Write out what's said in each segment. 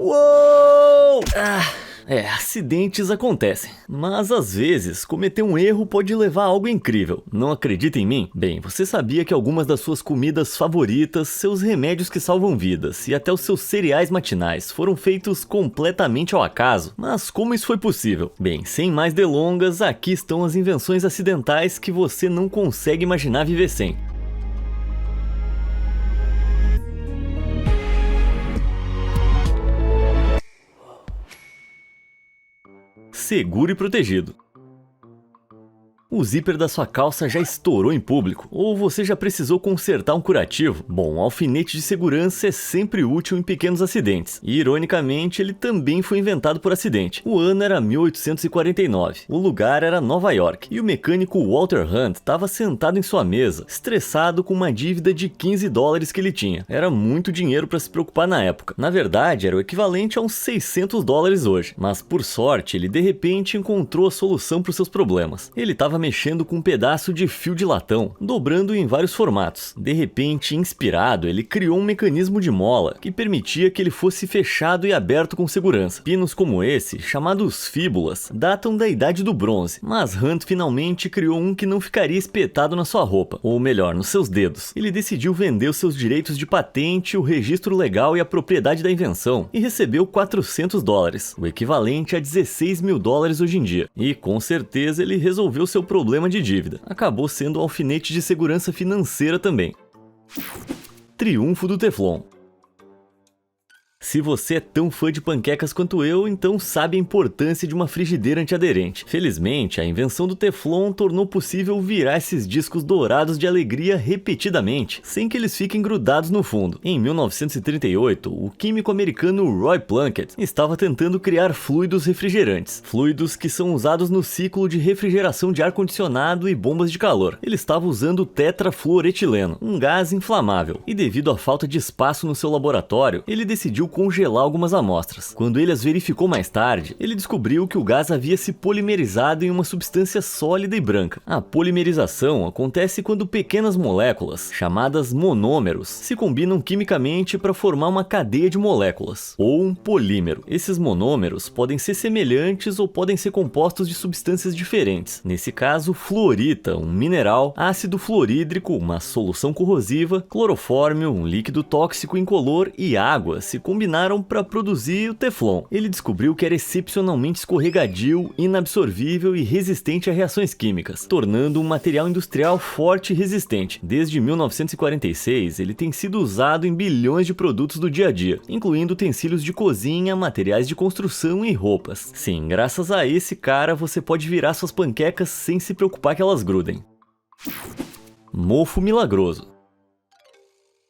Uou! Acidentes acontecem, mas às vezes cometer um erro pode levar a algo incrível. Não acredita em mim? Bem, você sabia que algumas das suas comidas favoritas, seus remédios que salvam vidas e até os seus cereais matinais foram feitos completamente ao acaso? Mas como isso foi possível? Bem, sem mais delongas, aqui estão as invenções acidentais que você não consegue imaginar viver sem. Seguro e protegido. O zíper da sua calça já estourou em público? Ou você já precisou consertar um curativo? Bom, um alfinete de segurança é sempre útil em pequenos acidentes. E, ironicamente, ele também foi inventado por acidente. O ano era 1849. O lugar era Nova York. E o mecânico Walter Hunt estava sentado em sua mesa, estressado com uma dívida de $15 que ele tinha. Era muito dinheiro para se preocupar na época. Na verdade, era o equivalente a uns $600 hoje. Mas, por sorte, ele de repente encontrou a solução para os seus problemas. Ele estava mexendo com um pedaço de fio de latão, dobrando em vários formatos. De repente, inspirado, ele criou um mecanismo de mola que permitia que ele fosse fechado e aberto com segurança. Pinos como esse, chamados fíbulas, datam da Idade do Bronze, mas Hunt finalmente criou um que não ficaria espetado na sua roupa, ou melhor, nos seus dedos. Ele decidiu vender os seus direitos de patente, o registro legal e a propriedade da invenção, e recebeu $400, o equivalente a $16 mil hoje em dia. E com certeza ele resolveu seu problema de dívida. Acabou sendo um alfinete de segurança financeira também. Triunfo do Teflon. Se você é tão fã de panquecas quanto eu, então sabe a importância de uma frigideira antiaderente. Felizmente, a invenção do Teflon tornou possível virar esses discos dourados de alegria repetidamente, sem que eles fiquem grudados no fundo. Em 1938, o químico americano Roy Plunkett estava tentando criar fluidos refrigerantes, fluidos que são usados no ciclo de refrigeração de ar-condicionado e bombas de calor. Ele estava usando tetrafluoretileno, um gás inflamável, e devido à falta de espaço no seu laboratório, ele decidiu congelar algumas amostras. Quando ele as verificou mais tarde, ele descobriu que o gás havia se polimerizado em uma substância sólida e branca. A polimerização acontece quando pequenas moléculas, chamadas monômeros, se combinam quimicamente para formar uma cadeia de moléculas, ou um polímero. Esses monômeros podem ser semelhantes ou podem ser compostos de substâncias diferentes. Nesse caso, fluorita, um mineral, ácido fluorídrico, uma solução corrosiva, clorofórmio, um líquido tóxico incolor, e água se combinaram para produzir o Teflon. Ele descobriu que era excepcionalmente escorregadio, inabsorvível e resistente a reações químicas, tornando um material industrial forte e resistente. Desde 1946, ele tem sido usado em bilhões de produtos do dia a dia, incluindo utensílios de cozinha, materiais de construção e roupas. Sim, graças a esse cara você pode virar suas panquecas sem se preocupar que elas grudem. Mofo milagroso.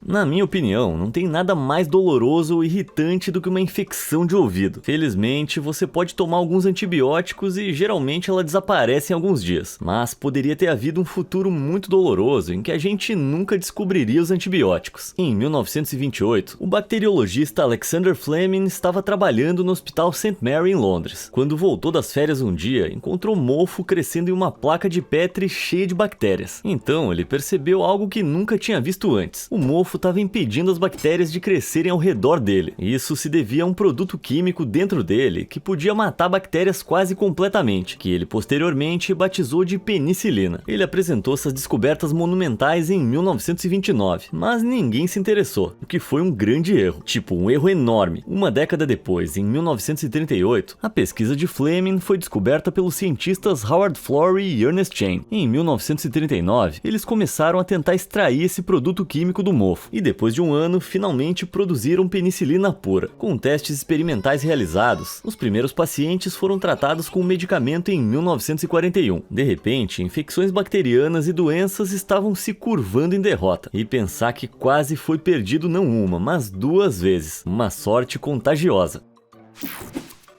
Na minha opinião, não tem nada mais doloroso ou irritante do que uma infecção de ouvido. Felizmente, você pode tomar alguns antibióticos e geralmente ela desaparece em alguns dias. Mas poderia ter havido um futuro muito doloroso em que a gente nunca descobriria os antibióticos. Em 1928, o bacteriologista Alexander Fleming estava trabalhando no Hospital St. Mary em Londres. Quando voltou das férias um dia, encontrou mofo crescendo em uma placa de Petri cheia de bactérias. Então, ele percebeu algo que nunca tinha visto antes. O mofo estava impedindo as bactérias de crescerem ao redor dele. Isso se devia a um produto químico dentro dele que podia matar bactérias quase completamente, que ele posteriormente batizou de penicilina. Ele apresentou essas descobertas monumentais em 1929, mas ninguém se interessou, o que foi um grande erro, tipo um erro enorme. Uma década depois, em 1938, a pesquisa de Fleming foi descoberta pelos cientistas Howard Florey e Ernest Chain. Em 1939, eles começaram a tentar extrair esse produto químico do mofo, e depois de um ano, finalmente produziram penicilina pura. Com testes experimentais realizados, os primeiros pacientes foram tratados com o medicamento em 1941. De repente, infecções bacterianas e doenças estavam se curvando em derrota. E pensar que quase foi perdido não uma, mas duas vezes. Uma sorte contagiosa.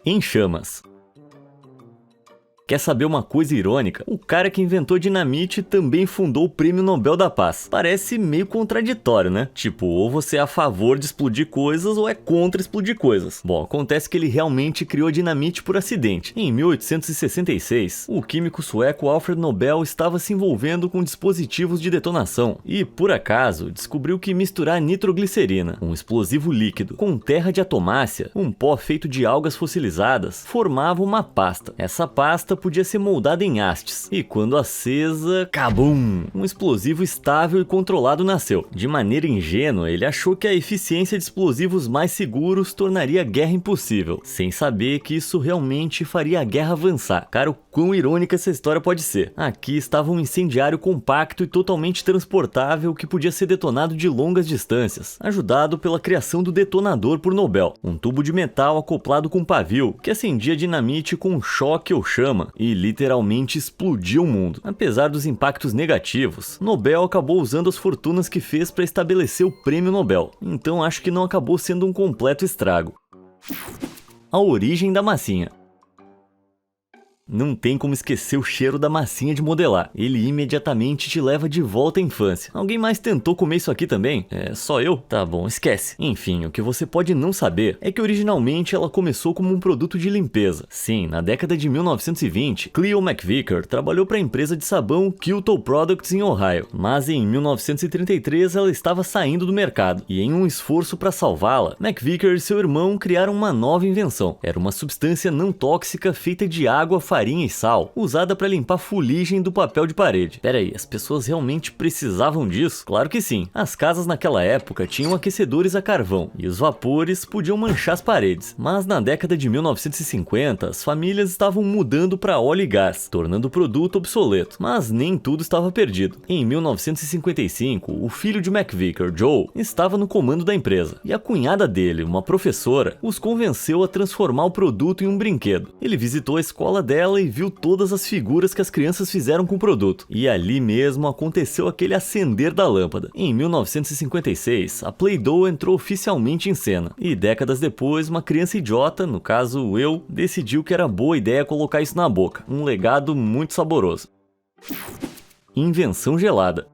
Em chamas. Quer saber uma coisa irônica? O cara que inventou dinamite também fundou o Prêmio Nobel da Paz. Parece meio contraditório, né? Tipo, ou você é a favor de explodir coisas ou é contra explodir coisas. Bom, acontece que ele realmente criou dinamite por acidente. Em 1866, o químico sueco Alfred Nobel estava se envolvendo com dispositivos de detonação e, por acaso, descobriu que misturar nitroglicerina, um explosivo líquido, com terra de atomácia, um pó feito de algas fossilizadas, formava uma pasta. Essa pasta podia ser moldada em hastes, e quando acesa, cabum! Um explosivo estável e controlado nasceu. De maneira ingênua, ele achou que a eficiência de explosivos mais seguros tornaria a guerra impossível, sem saber que isso realmente faria a guerra avançar. Cara, o quão irônica essa história pode ser. Aqui estava um incendiário compacto e totalmente transportável que podia ser detonado de longas distâncias, ajudado pela criação do detonador por Nobel, um tubo de metal acoplado com um pavio que acendia dinamite com um choque ou chama e literalmente explodia o mundo. Apesar dos impactos negativos, Nobel acabou usando as fortunas que fez para estabelecer o Prêmio Nobel, então acho que não acabou sendo um completo estrago. A origem da massinha. Não tem como esquecer o cheiro da massinha de modelar. Ele imediatamente te leva de volta à infância. Alguém mais tentou comer isso aqui também? É só eu? Tá bom, esquece. Enfim, o que você pode não saber é que originalmente ela começou como um produto de limpeza. Sim, na década de 1920, Cleo McVicker trabalhou para a empresa de sabão Kiltle Products em Ohio. Mas em 1933 ela estava saindo do mercado. E em um esforço para salvá-la, McVicker e seu irmão criaram uma nova invenção. Era uma substância não tóxica feita de água, farinha e sal, usada para limpar fuligem do papel de parede. Pera aí, as pessoas realmente precisavam disso? Claro que sim. As casas naquela época tinham aquecedores a carvão, e os vapores podiam manchar as paredes. Mas na década de 1950, as famílias estavam mudando para óleo e gás, tornando o produto obsoleto. Mas nem tudo estava perdido. Em 1955, o filho de McVicker, Joe, estava no comando da empresa, e a cunhada dele, uma professora, os convenceu a transformar o produto em um brinquedo. Ele visitou a escola dela e viu todas as figuras que as crianças fizeram com o produto. E ali mesmo aconteceu aquele acender da lâmpada. Em 1956, a Play-Doh entrou oficialmente em cena. E décadas depois, uma criança idiota, no caso eu, decidiu que era boa ideia colocar isso na boca. Um legado muito saboroso. Invenção gelada.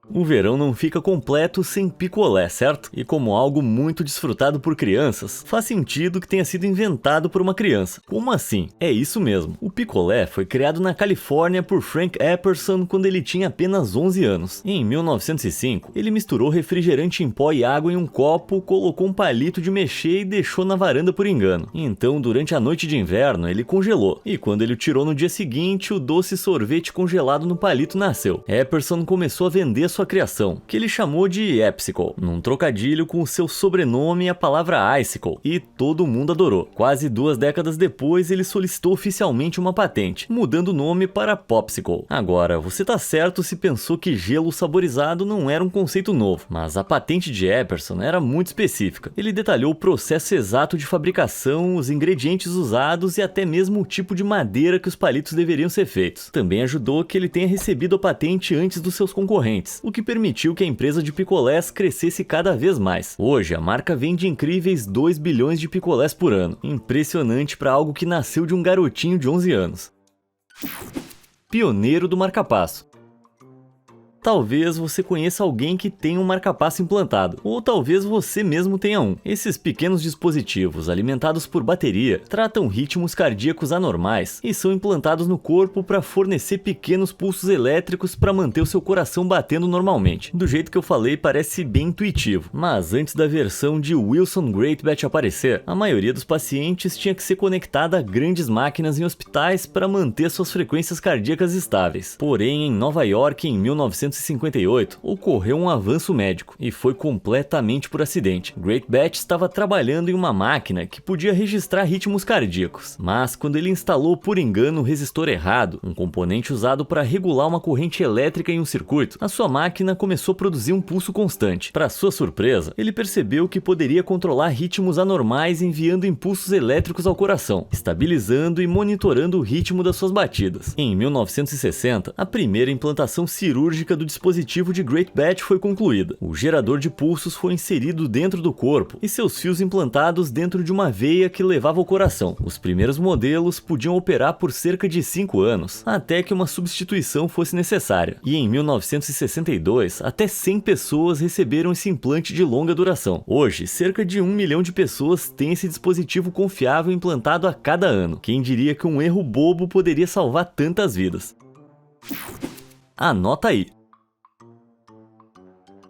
O verão não fica completo sem picolé, certo? E como algo muito desfrutado por crianças, faz sentido que tenha sido inventado por uma criança. Como assim? É isso mesmo. O picolé foi criado na Califórnia por Frank Epperson quando ele tinha apenas 11 anos. Em 1905, ele misturou refrigerante em pó e água em um copo, colocou um palito de mexer e deixou na varanda por engano. Então, durante a noite de inverno, ele congelou. E quando ele o tirou no dia seguinte, o doce sorvete congelado no palito nasceu. Epperson começou a vender sua criação, que ele chamou de Epsicle, num trocadilho com o seu sobrenome e a palavra Icicle, e todo mundo adorou. Quase 2 décadas depois, ele solicitou oficialmente uma patente, mudando o nome para Popsicle. Agora, você tá certo se pensou que gelo saborizado não era um conceito novo, mas a patente de Epperson era muito específica. Ele detalhou o processo exato de fabricação, os ingredientes usados e até mesmo o tipo de madeira que os palitos deveriam ser feitos. Também ajudou que ele tenha recebido a patente antes dos seus concorrentes, o que permitiu que a empresa de picolés crescesse cada vez mais. Hoje, a marca vende incríveis 2 bilhões de picolés por ano. Impressionante para algo que nasceu de um garotinho de 11 anos. Pioneiro do marca-passo. Talvez você conheça alguém que tenha um marca-passo implantado, ou talvez você mesmo tenha um. Esses pequenos dispositivos, alimentados por bateria, tratam ritmos cardíacos anormais e são implantados no corpo para fornecer pequenos pulsos elétricos para manter o seu coração batendo normalmente. Do jeito que eu falei, parece bem intuitivo, mas antes da versão de Wilson Greatbat aparecer, a maioria dos pacientes tinha que ser conectada a grandes máquinas em hospitais para manter suas frequências cardíacas estáveis. Porém, em Nova York, em 1958, ocorreu um avanço médico, e foi completamente por acidente. Greatbat estava trabalhando em uma máquina que podia registrar ritmos cardíacos, mas quando ele instalou por engano o resistor errado, um componente usado para regular uma corrente elétrica em um circuito, a sua máquina começou a produzir um pulso constante. Para sua surpresa, ele percebeu que poderia controlar ritmos anormais enviando impulsos elétricos ao coração, estabilizando e monitorando o ritmo das suas batidas. Em 1960, a primeira implantação cirúrgica do do dispositivo de Great Bat foi concluída. O gerador de pulsos foi inserido dentro do corpo e seus fios implantados dentro de uma veia que levava ao coração. Os primeiros modelos podiam operar por cerca de 5 anos, até que uma substituição fosse necessária. E em 1962, até 100 pessoas receberam esse implante de longa duração. Hoje, cerca de 1 milhão de pessoas têm esse dispositivo confiável implantado a cada ano. Quem diria que um erro bobo poderia salvar tantas vidas? Anota aí.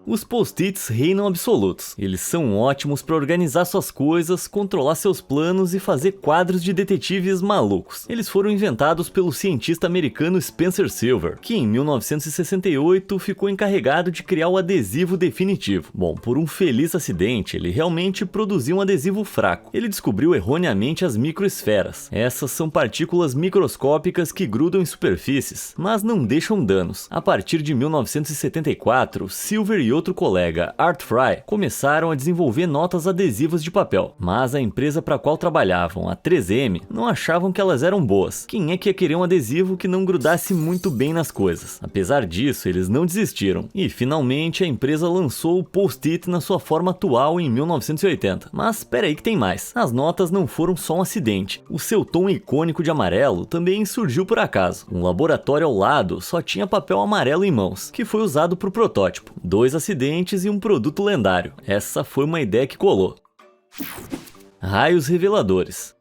Os post-its reinam absolutos. Eles são ótimos para organizar suas coisas, controlar seus planos e fazer quadros de detetives malucos. Eles foram inventados pelo cientista americano Spencer Silver, que em 1968 ficou encarregado de criar o adesivo definitivo. Bom, por um feliz acidente, ele realmente produziu um adesivo fraco. Ele descobriu erroneamente as microesferas. Essas são partículas microscópicas que grudam em superfícies, mas não deixam danos. A partir de 1974, Silver e outro colega, Art Fry, começaram a desenvolver notas adesivas de papel, mas a empresa para a qual trabalhavam, a 3M, não achavam que elas eram boas. Quem é que ia querer um adesivo que não grudasse muito bem nas coisas? Apesar disso, eles não desistiram, e finalmente a empresa lançou o Post-it na sua forma atual em 1980. Mas espera aí que tem mais. As notas não foram só um acidente. O seu tom icônico de amarelo também surgiu por acaso. Um laboratório ao lado só tinha papel amarelo em mãos, que foi usado para o protótipo. 2 acidentes e um produto lendário. Essa foi uma ideia que colou. Raios reveladores.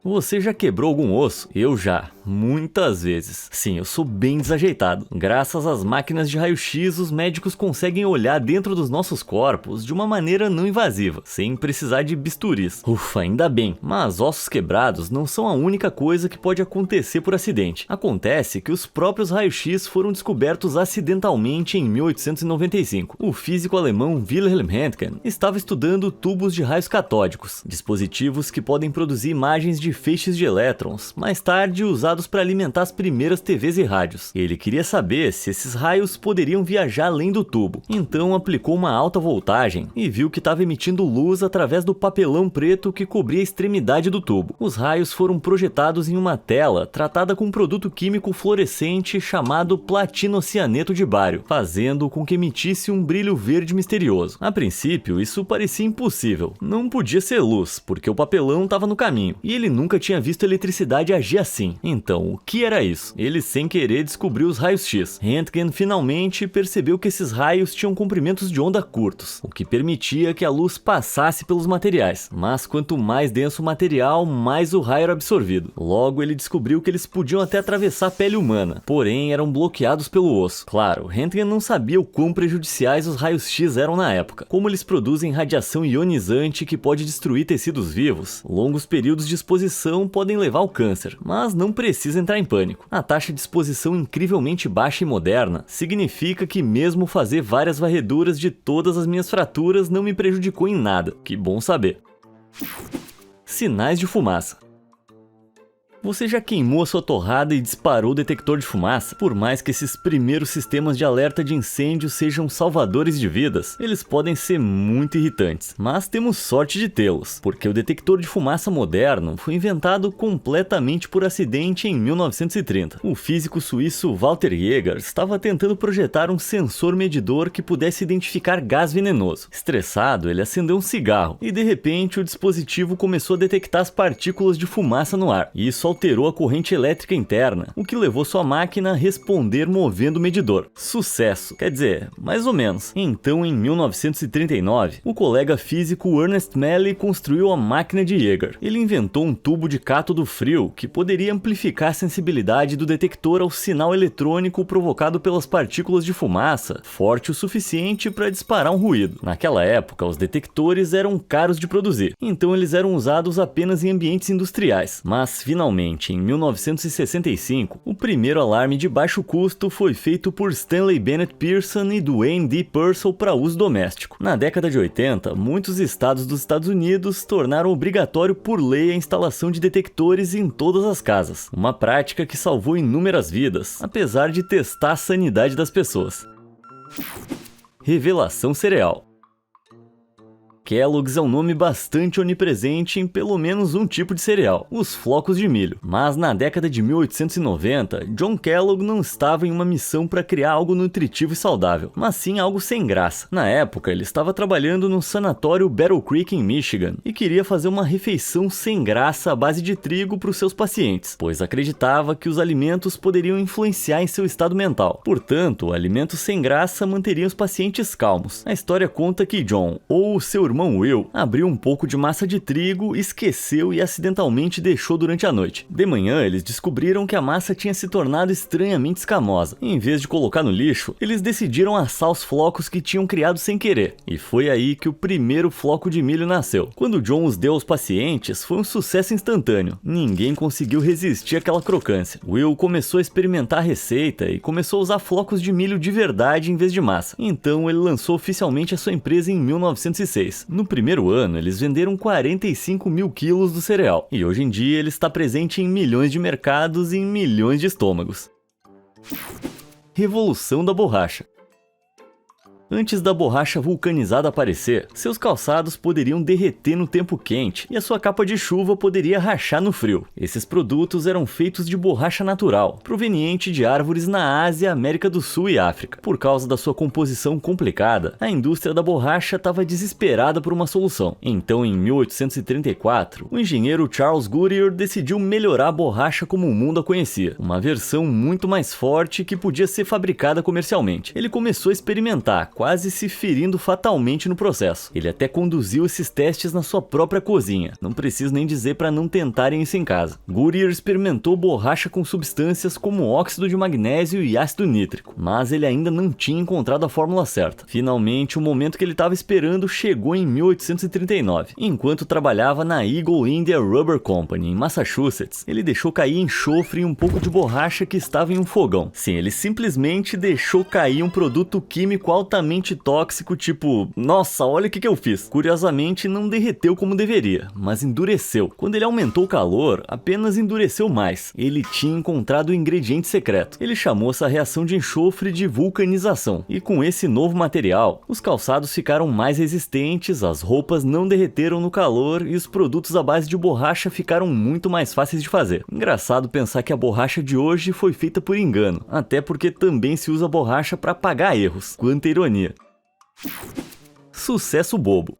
Você já quebrou algum osso? Eu já, muitas vezes. Sim, eu sou bem desajeitado. Graças às máquinas de raio-x, os médicos conseguem olhar dentro dos nossos corpos de uma maneira não invasiva, sem precisar de bisturis. Ufa, ainda bem. Mas ossos quebrados não são a única coisa que pode acontecer por acidente. Acontece que os próprios raios-x foram descobertos acidentalmente em 1895. O físico alemão Wilhelm Röntgen estava estudando tubos de raios catódicos, dispositivos que podem produzir imagens de feixes de elétrons, mais tarde usados para alimentar as primeiras TVs e rádios. Ele queria saber se esses raios poderiam viajar além do tubo, então aplicou uma alta voltagem e viu que estava emitindo luz através do papelão preto que cobria a extremidade do tubo. Os raios foram projetados em uma tela tratada com um produto químico fluorescente chamado platinocianeto de bário, fazendo com que emitisse um brilho verde misterioso. A princípio, isso parecia impossível. Não podia ser luz, porque o papelão estava no caminho, e ele nunca tinha visto eletricidade agir assim. Então, o que era isso? Ele sem querer descobriu os raios-x. Röntgen finalmente percebeu que esses raios tinham comprimentos de onda curtos, o que permitia que a luz passasse pelos materiais. Mas quanto mais denso o material, mais o raio era absorvido. Logo, ele descobriu que eles podiam até atravessar a pele humana, porém eram bloqueados pelo osso. Claro, Röntgen não sabia o quão prejudiciais os raios-x eram na época. Como eles produzem radiação ionizante que pode destruir tecidos vivos, longos períodos de exposição podem levar ao câncer, mas não precisa entrar em pânico. A taxa de exposição incrivelmente baixa e moderna significa que mesmo fazer várias varreduras de todas as minhas fraturas não me prejudicou em nada. Que bom saber. Sinais de fumaça. Você já queimou a sua torrada e disparou o detector de fumaça? Por mais que esses primeiros sistemas de alerta de incêndio sejam salvadores de vidas, eles podem ser muito irritantes. Mas temos sorte de tê-los, porque o detector de fumaça moderno foi inventado completamente por acidente em 1930. O físico suíço Walter Jäger estava tentando projetar um sensor medidor que pudesse identificar gás venenoso. Estressado, ele acendeu um cigarro e de repente o dispositivo começou a detectar as partículas de fumaça no ar. Isso alterou a corrente elétrica interna, o que levou sua máquina a responder movendo o medidor. Sucesso, quer dizer, mais ou menos. Então, em 1939, o colega físico Ernest Malley construiu a máquina de Jäger. Ele inventou um tubo de cátodo frio que poderia amplificar a sensibilidade do detector ao sinal eletrônico provocado pelas partículas de fumaça, forte o suficiente para disparar um ruído. Naquela época, os detectores eram caros de produzir, então eles eram usados apenas em ambientes industriais, mas finalmente em 1965, o primeiro alarme de baixo custo foi feito por Stanley Bennett Pearson e Duane D. Purcell para uso doméstico. Na década de 80, muitos estados dos Estados Unidos tornaram obrigatório por lei a instalação de detectores em todas as casas, uma prática que salvou inúmeras vidas, apesar de testar a sanidade das pessoas. Revelação cereal. Kellogg's é um nome bastante onipresente em pelo menos um tipo de cereal, os flocos de milho. Mas na década de 1890, John Kellogg não estava em uma missão para criar algo nutritivo e saudável, mas sim algo sem graça. Na época, ele estava trabalhando no sanatório Battle Creek em Michigan e queria fazer uma refeição sem graça à base de trigo para os seus pacientes, pois acreditava que os alimentos poderiam influenciar em seu estado mental. Portanto, alimentos sem graça manteriam os pacientes calmos. A história conta que John, ou seu irmão Will, abriu um pouco de massa de trigo, esqueceu e acidentalmente deixou durante a noite. De manhã, eles descobriram que a massa tinha se tornado estranhamente escamosa. Em vez de colocar no lixo, eles decidiram assar os flocos que tinham criado sem querer. E foi aí que o primeiro floco de milho nasceu. Quando John os deu aos pacientes, foi um sucesso instantâneo. Ninguém conseguiu resistir àquela crocância. Will começou a experimentar a receita e começou a usar flocos de milho de verdade em vez de massa. Então ele lançou oficialmente a sua empresa em 1906. No primeiro ano, eles venderam 45 mil quilos do cereal. E hoje em dia ele está presente em milhões de mercados e em milhões de estômagos. Revolução da borracha. Antes da borracha vulcanizada aparecer, seus calçados poderiam derreter no tempo quente e a sua capa de chuva poderia rachar no frio. Esses produtos eram feitos de borracha natural, proveniente de árvores na Ásia, América do Sul e África. Por causa da sua composição complicada, a indústria da borracha estava desesperada por uma solução. Então, em 1834, o engenheiro Charles Goodyear decidiu melhorar a borracha como o mundo a conhecia, uma versão muito mais forte que podia ser fabricada comercialmente. Ele começou a experimentar, quase se ferindo fatalmente no processo. Ele até conduziu esses testes na sua própria cozinha. Não preciso nem dizer para não tentarem isso em casa. Goodyear experimentou borracha com substâncias como óxido de magnésio e ácido nítrico, mas ele ainda não tinha encontrado a fórmula certa. Finalmente, o momento que ele estava esperando chegou em 1839. Enquanto trabalhava na Eagle India Rubber Company, em Massachusetts, ele deixou cair enxofre e um pouco de borracha que estava em um fogão. Sim, ele simplesmente deixou cair um produto químico altamente tóxico, tipo, nossa, olha o que eu fiz. Curiosamente, não derreteu como deveria, mas endureceu. Quando ele aumentou o calor, apenas endureceu mais. Ele tinha encontrado o ingrediente secreto. Ele chamou essa reação de enxofre de vulcanização. E com esse novo material, os calçados ficaram mais resistentes, as roupas não derreteram no calor e os produtos à base de borracha ficaram muito mais fáceis de fazer. Engraçado pensar que a borracha de hoje foi feita por engano, até porque também se usa borracha para apagar erros. Quanta ironia. Sucesso bobo.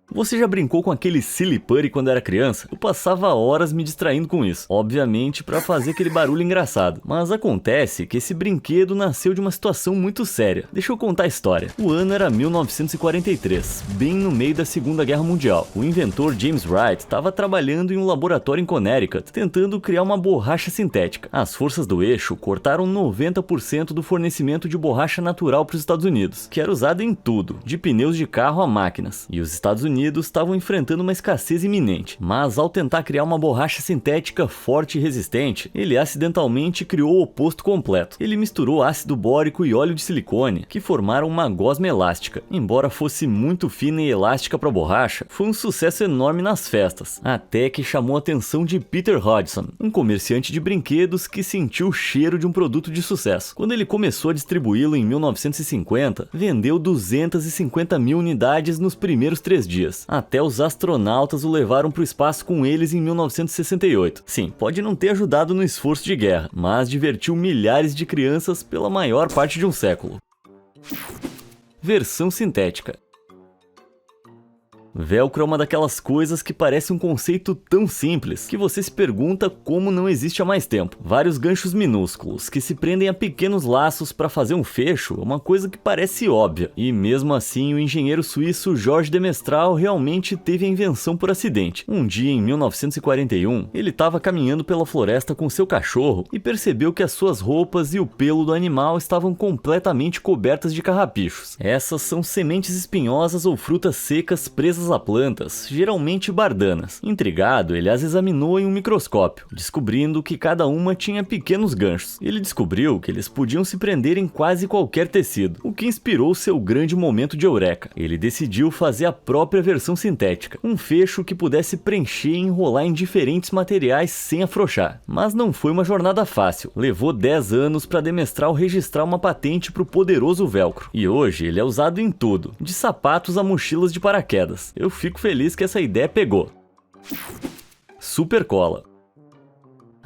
Você já brincou com aquele silly putty quando era criança? Eu passava horas me distraindo com isso, obviamente para fazer aquele barulho engraçado. Mas acontece que esse brinquedo nasceu de uma situação muito séria. Deixa eu contar a história. O ano era 1943, bem no meio da Segunda Guerra Mundial. O inventor James Wright estava trabalhando em um laboratório em Connecticut, tentando criar uma borracha sintética. As forças do eixo cortaram 90% do fornecimento de borracha natural para os Estados Unidos, que era usada em tudo, de pneus de carro a máquinas. E os Estados Unidos estavam enfrentando uma escassez iminente, mas ao tentar criar uma borracha sintética forte e resistente, ele acidentalmente criou o oposto completo. Ele misturou ácido bórico e óleo de silicone, que formaram uma gosma elástica. Embora fosse muito fina e elástica para borracha, foi um sucesso enorme nas festas, até que chamou a atenção de Peter Hodgson, um comerciante de brinquedos que sentiu o cheiro de um produto de sucesso. Quando ele começou a distribuí-lo em 1950, vendeu 250 mil unidades nos primeiros 3 dias. Até os astronautas o levaram para o espaço com eles em 1968. Sim, pode não ter ajudado no esforço de guerra, mas divertiu milhares de crianças pela maior parte de um século. Versão sintética. Velcro é uma daquelas coisas que parece um conceito tão simples que você se pergunta como não existe há mais tempo. Vários ganchos minúsculos que se prendem a pequenos laços para fazer um fecho é uma coisa que parece óbvia. E mesmo assim, o engenheiro suíço Georges de Mestral realmente teve a invenção por acidente. Um dia em 1941, ele estava caminhando pela floresta com seu cachorro e percebeu que as suas roupas e o pelo do animal estavam completamente cobertas de carrapichos. Essas são sementes espinhosas ou frutas secas presas venenosas a plantas, geralmente bardanas. Intrigado, ele as examinou em um microscópio, descobrindo que cada uma tinha pequenos ganchos. Ele descobriu que eles podiam se prender em quase qualquer tecido, o que inspirou seu grande momento de eureka. Ele decidiu fazer a própria versão sintética, um fecho que pudesse preencher e enrolar em diferentes materiais sem afrouxar. Mas não foi uma jornada fácil. Levou 10 anos para Demestral registrar uma patente para o poderoso velcro. E hoje ele é usado em tudo, de sapatos a mochilas de paraquedas. Eu fico feliz que essa ideia pegou. Super Cola.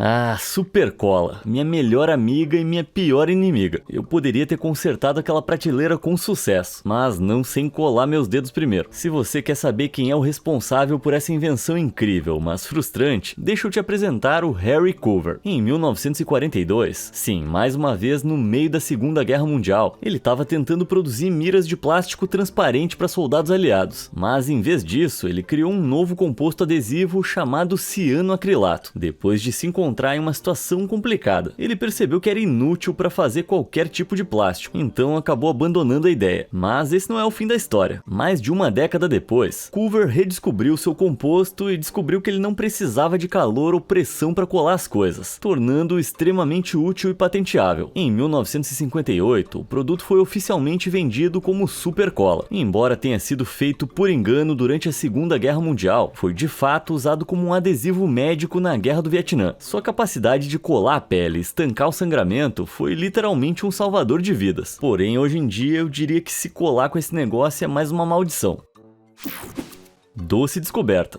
Ah, Super Cola, minha melhor amiga e minha pior inimiga. Eu poderia ter consertado aquela prateleira com sucesso, mas não sem colar meus dedos primeiro. Se você quer saber quem é o responsável por essa invenção incrível, mas frustrante, deixa eu te apresentar o Harry Coover. Em 1942, sim, mais uma vez no meio da Segunda Guerra Mundial, ele estava tentando produzir miras de plástico transparente para soldados aliados, mas em vez disso, ele criou um novo composto adesivo chamado cianoacrilato. Depois de se encontrar em uma situação complicada, ele percebeu que era inútil para fazer qualquer tipo de plástico, então acabou abandonando a ideia. Mas esse não é o fim da história. Mais de uma década depois, Coover redescobriu seu composto e descobriu que ele não precisava de calor ou pressão para colar as coisas, tornando-o extremamente útil e patenteável. Em 1958, o produto foi oficialmente vendido como Super Cola. Embora tenha sido feito por engano durante a Segunda Guerra Mundial, foi de fato usado como um adesivo médico na Guerra do Vietnã. Sua capacidade de colar a pele e estancar o sangramento foi literalmente um salvador de vidas. Porém, hoje em dia eu diria que se colar com esse negócio é mais uma maldição. Doce descoberta.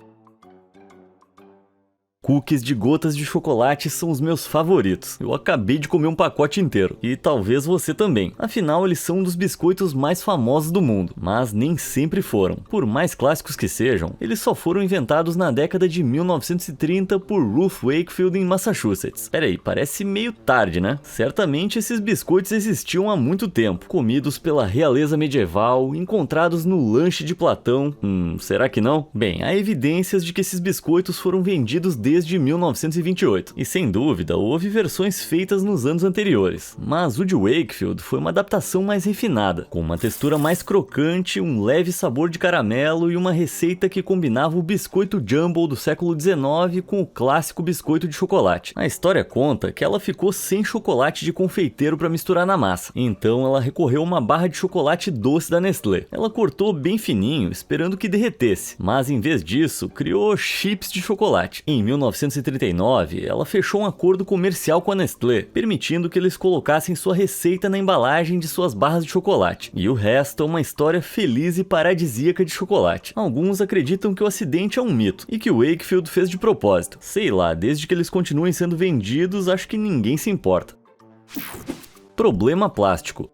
Cookies de gotas de chocolate são os meus favoritos. Eu acabei de comer um pacote inteiro. E talvez você também. Afinal, eles são um dos biscoitos mais famosos do mundo. Mas nem sempre foram. Por mais clássicos que sejam, eles só foram inventados na década de 1930 por Ruth Wakefield em Massachusetts. Peraí, parece meio tarde, né? Certamente esses biscoitos existiam há muito tempo. Comidos pela realeza medieval, encontrados no lanche de Platão. Será que não? Bem, há evidências de que esses biscoitos foram vendidos desde 1928, e sem dúvida houve versões feitas nos anos anteriores, mas o de Wakefield foi uma adaptação mais refinada, com uma textura mais crocante, um leve sabor de caramelo e uma receita que combinava o biscoito jumbo do século XIX com o clássico biscoito de chocolate. A história conta que ela ficou sem chocolate de confeiteiro para misturar na massa, então ela recorreu a uma barra de chocolate doce da Nestlé. Ela cortou bem fininho, esperando que derretesse, mas em vez disso, criou chips de chocolate. Em 1939, ela fechou um acordo comercial com a Nestlé, permitindo que eles colocassem sua receita na embalagem de suas barras de chocolate. E o resto é uma história feliz e paradisíaca de chocolate. Alguns acreditam que o acidente é um mito e que o Wakefield fez de propósito. Sei lá, desde que eles continuem sendo vendidos, acho que ninguém se importa. Problema plástico.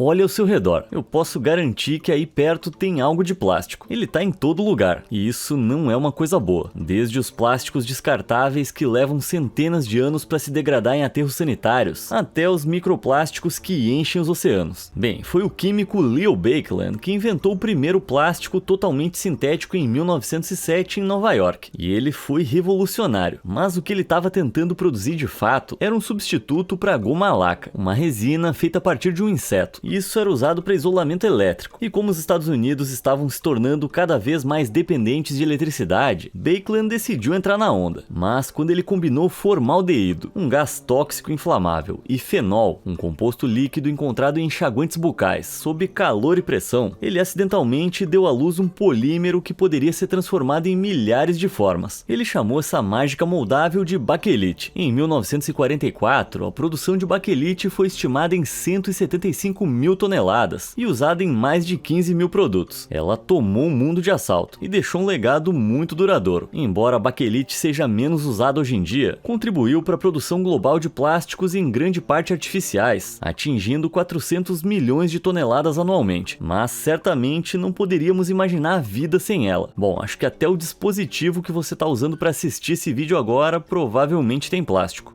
Olha ao seu redor. Eu posso garantir que aí perto tem algo de plástico. Ele tá em todo lugar. E isso não é uma coisa boa. Desde os plásticos descartáveis que levam centenas de anos para se degradar em aterros sanitários, até os microplásticos que enchem os oceanos. Bem, foi o químico Leo Baekeland que inventou o primeiro plástico totalmente sintético em 1907 em Nova York. E ele foi revolucionário. Mas o que ele estava tentando produzir de fato era um substituto para a goma laca, uma resina feita a partir de um inseto. Isso era usado para isolamento elétrico. E como os Estados Unidos estavam se tornando cada vez mais dependentes de eletricidade, Baekeland decidiu entrar na onda. Mas quando ele combinou formaldeído, um gás tóxico inflamável, e fenol, um composto líquido encontrado em enxaguantes bucais, sob calor e pressão, ele acidentalmente deu à luz um polímero que poderia ser transformado em milhares de formas. Ele chamou essa mágica moldável de baquelite. Em 1944, a produção de baquelite foi estimada em 175 mil toneladas e usada em mais de 15 mil produtos. Ela tomou o mundo de assalto e deixou um legado muito duradouro. Embora a baquelite seja menos usada hoje em dia, contribuiu para a produção global de plásticos em grande parte artificiais, atingindo 400 milhões de toneladas anualmente. Mas certamente não poderíamos imaginar a vida sem ela. Bom, acho que até o dispositivo que você está usando para assistir esse vídeo agora provavelmente tem plástico.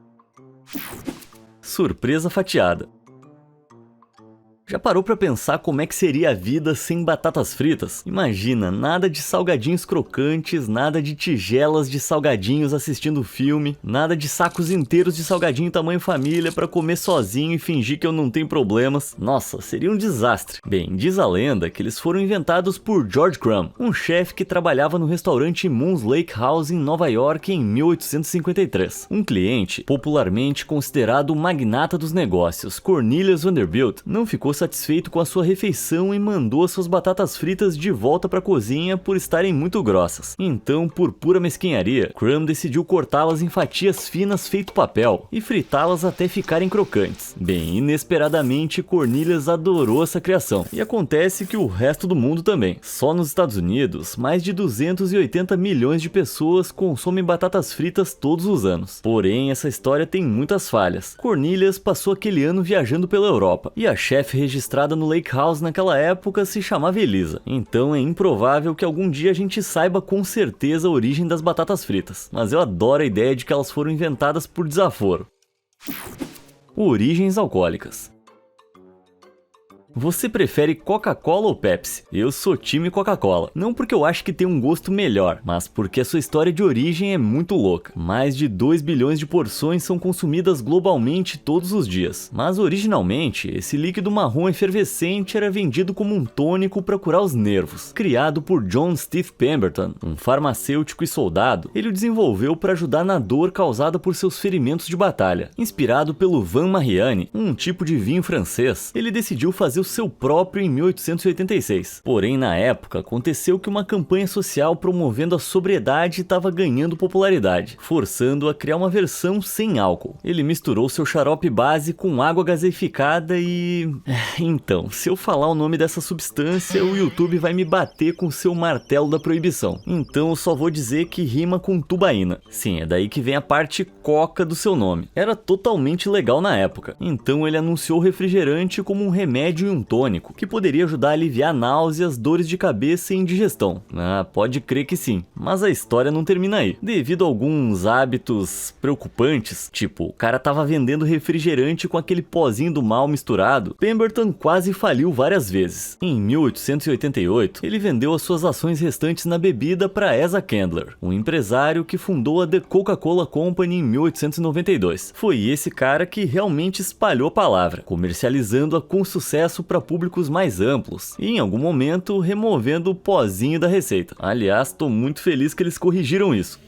Surpresa fatiada. Já parou pra pensar como é que seria a vida sem batatas fritas? Imagina, nada de salgadinhos crocantes, nada de tigelas de salgadinhos assistindo filme, nada de sacos inteiros de salgadinho tamanho família pra comer sozinho e fingir que eu não tenho problemas. Nossa, seria um desastre. Bem, diz a lenda que eles foram inventados por George Crumb, um chefe que trabalhava no restaurante Moon's Lake House em Nova York em 1853. Um cliente, popularmente considerado o magnata dos negócios, Cornelius Vanderbilt, não ficou satisfeito com a sua refeição e mandou suas batatas fritas de volta para a cozinha por estarem muito grossas. Então, por pura mesquinharia, Crumb decidiu cortá-las em fatias finas feito papel e fritá-las até ficarem crocantes. Bem, inesperadamente, Cornelius adorou essa criação. E acontece que o resto do mundo também. Só nos Estados Unidos, mais de 280 milhões de pessoas consomem batatas fritas todos os anos. Porém, essa história tem muitas falhas. Cornelius passou aquele ano viajando pela Europa, e a chefe registrada no Lake House naquela época se chamava Elisa. Então é improvável que algum dia a gente saiba com certeza a origem das batatas fritas. Mas eu adoro a ideia de que elas foram inventadas por desaforo. Origens alcoólicas. Você prefere Coca-Cola ou Pepsi? Eu sou time Coca-Cola. Não porque eu acho que tem um gosto melhor, mas porque a sua história de origem é muito louca. Mais de 2 bilhões de porções são consumidas globalmente todos os dias. Mas originalmente, esse líquido marrom efervescente era vendido como um tônico para curar os nervos. Criado por John Steve Pemberton, um farmacêutico e soldado, ele o desenvolveu para ajudar na dor causada por seus ferimentos de batalha. Inspirado pelo Vin Mariani, um tipo de vinho francês, ele decidiu fazer o seu próprio em 1886. Porém, na época, aconteceu que uma campanha social promovendo a sobriedade estava ganhando popularidade, forçando-o a criar uma versão sem álcool. Ele misturou seu xarope base com água gaseificada e... Então, se eu falar o nome dessa substância, o YouTube vai me bater com seu martelo da proibição. Então eu só vou dizer que rima com tubaína. Sim, é daí que vem a parte coca do seu nome. Era totalmente legal na época. Então ele anunciou o refrigerante como um remédio e um tônico, que poderia ajudar a aliviar náuseas, dores de cabeça e indigestão. Pode crer que sim. Mas a história não termina aí. Devido a alguns hábitos preocupantes, tipo, o cara tava vendendo refrigerante com aquele pozinho do mal misturado, Pemberton quase faliu várias vezes. Em 1888, ele vendeu as suas ações restantes na bebida para Asa Candler, um empresário que fundou a The Coca-Cola Company em 1892. Foi esse cara que realmente espalhou a palavra, comercializando-a com sucesso para públicos mais amplos e, em algum momento, removendo o pozinho da receita. Aliás, estou muito feliz que eles corrigiram isso.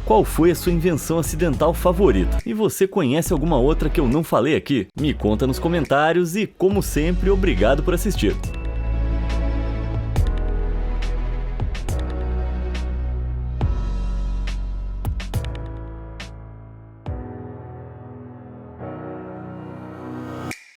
Qual foi a sua invenção acidental favorita? E você conhece alguma outra que eu não falei aqui? Me conta nos comentários e, como sempre, obrigado por assistir.